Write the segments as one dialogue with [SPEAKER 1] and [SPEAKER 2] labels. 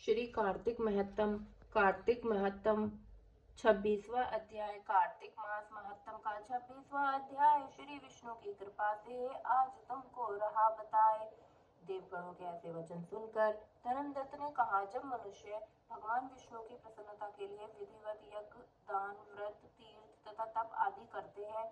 [SPEAKER 1] श्री कार्तिक महत्तम। कार्तिक महत्तम 26वां अध्याय। कार्तिक मास महत्तम का 26वां अध्याय। श्री विष्णु की कृपा से आज तुमको रहा बताए। देवगणों के ऐसे वचन सुनकर धर्मदत्त ने कहा, जब मनुष्य भगवान विष्णु की प्रसन्नता के लिए विधिवत यज्ञ, दान, व्रत, तीर्थ तथा तप आदि करते हैं,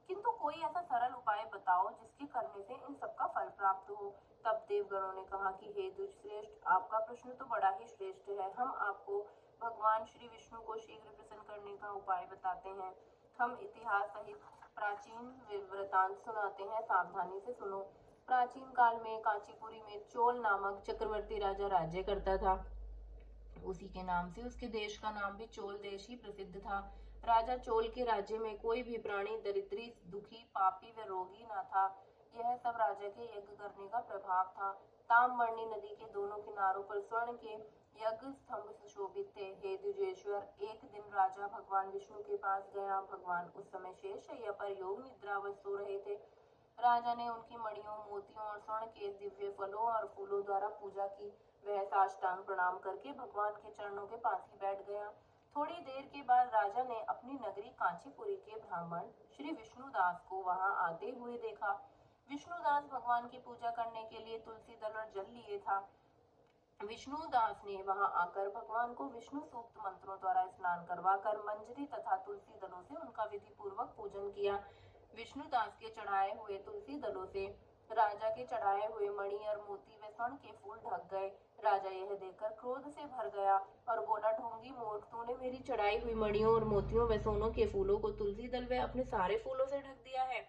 [SPEAKER 1] किंतु कोई ऐसा सरल उपाय बताओ जिसके करने से इन सबका फल प्राप्त हो। तब देवगणों ने कहा कि हे दुष्श्रेष्ठ, आपका प्रश्न तो बड़ा ही श्रेष्ठ है। हम आपको भगवान श्री विष्णु को शीघ्र प्रसन्न करने का उपाय बताते हैं। हम इतिहास सहित प्राचीन वृतांत सुनाते हैं, सावधानी से सुनो। प्राचीन काल में कांचीपुरी में चोल नामक चक्रवर्ती राजा राज्य करता था। उसी के नाम से उसके देश का नाम भी चोल देश ही प्रसिद्ध था। राजा चोल के राज्य में कोई भी प्राणी दरिद्री, दुखी, पापी व रोगी न था। यह सब राजा के यज्ञ करने का प्रभाव था। ताम्रवर्णी नदी के दोनों किनारों पर स्वर्ण के यज्ञ स्तंभ सुशोभित थे। हे द्विजेश्वर, एक दिन राजा भगवान विष्णु के पास गया। भगवान उस समय शेष शैया पर योग निद्रावश सो रहे थे। राजा ने उनकी मणियों, मोतियों और स्वर्ण के दिव्य फलों और फूलों द्वारा पूजा की। वह साष्टांग प्रणाम करके भगवान के चरणों के पास ही बैठ गया। थोड़ी देर के बाद राजा ने अपनी नगरी कांचीपुरी के ब्राह्मण श्री विष्णुदास को वहां आते हुए देखा। विष्णुदास भगवान की पूजा करने के लिए तुलसी दल और जल लिए था। विष्णुदास ने वहां आकर भगवान को विष्णु सूक्त मंत्रों द्वारा स्नान करवाकर मंजरी तथा तुलसी दलों से उनका विधि पूर्वक पूजन किया। विष्णुदास के चढ़ाए हुए तुलसी दलों से राजा के चढ़ाए हुए मणि और मोती व स्वर्ण के फूल ढक गए। राजा यह देखकर क्रोध से भर गया और बोला, ढोंगी मूर्ख, तूने मेरी चढ़ाई हुई मणियों और मोतियों व सोनों के फूलों को तुलसी दल व अपने सारे फूलों से ढक दिया है।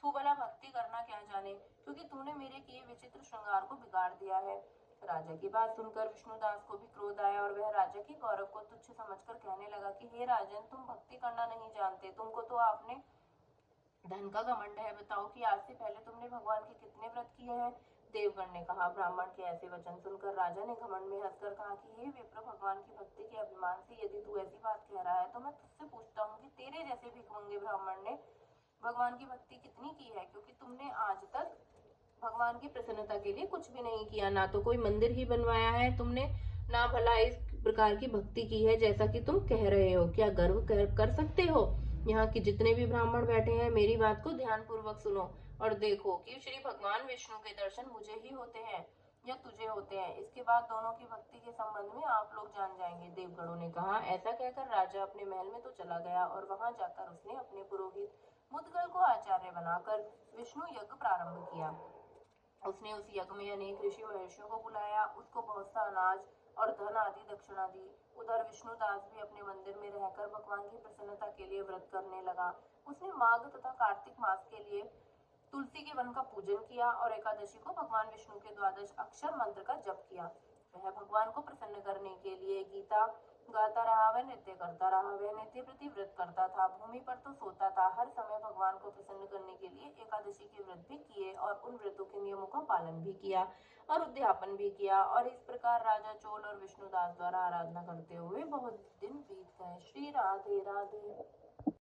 [SPEAKER 1] तू भला भक्ति करना क्या जाने, क्योंकि तूने मेरे किए विचित्र श्रृंगार को बिगाड़ दिया है। राजा की बात सुनकर विष्णुदास को भी क्रोध आया और वह राजा के गौरव को तुच्छ समझकर कहने लगा कि हे राजन, तुम भक्ति करना नहीं जानते। तुमको तो आपने धन का घमंड है। बताओ कि आज से पहले तुमने भगवान के कितने व्रत किए हैं। देवगण ने कहा, ब्राह्मण के ऐसे वचन सुनकर राजा ने घमंड में हंसकर कहा कि हे विप्र, भगवान की भक्ति के अभिमान से यदि तू ऐसी बात कह रहा है तो मैं तुझसे पूछता हूँ कि तेरे जैसे भिखमंगे ब्राह्मण ने भगवान की भक्ति कितनी की है, क्योंकि तुमने आज तक भगवान की प्रसन्नता के लिए कुछ भी नहीं किया। ना तो कोई मंदिर ही बनवाया है तुमने, ना भला इस प्रकार की भक्ति की है जैसा कि तुम कह रहे हो। क्या गर्व कर सकते हो? यहाँ के जितने भी ब्राह्मण बैठे हैं, मेरी बात को ध्यान पूर्वक सुनो और देखो कि श्री भगवान विष्णु के दर्शन मुझे ही होते हैं या तुझे होते हैं। इसके बाद दोनों की भक्ति के संबंध में आप लोग जान जाएंगे। देवगणों ने कहा। ऐसा कहकर राजा अपने महल में तो चला गया और वहां जाकर उसने अपने पुरोहित मुद्गल को आचार्य बनाकर विष्णु यज्ञ प्रारंभ किया। उसने उस यज्ञ में अनेक ऋषि महर्षियों को बुलाया, उसको बहुत सा अनाज और धन आदि दक्षिणा दी। उधर विष्णुदास भी अपने मंदिर में रहकर भगवान की प्रसन्नता के लिए व्रत करने लगा। उसने माघ तथा कार्तिक मास के लिए तुलसी के वन का पूजन किया और एकादशी को भगवान विष्णु के द्वादश अक्षर मंत्र का जप किया। वह भगवान को प्रसन्न करने के लिए गीता गाता रहा, वह नृत्य करता रहा, वह नित्य प्रति व्रत करता था, भूमि पर तो सोता था। हर समय भगवान को प्रसन्न करने के लिए एकादशी के व्रत भी किए और उन व्रतों के नियमों का पालन भी किया और उद्यापन भी किया। और इस प्रकार राजा चोल और विष्णुदास द्वारा आराधना करते हुए बहुत दिन बीत गए। श्री राधे राधे।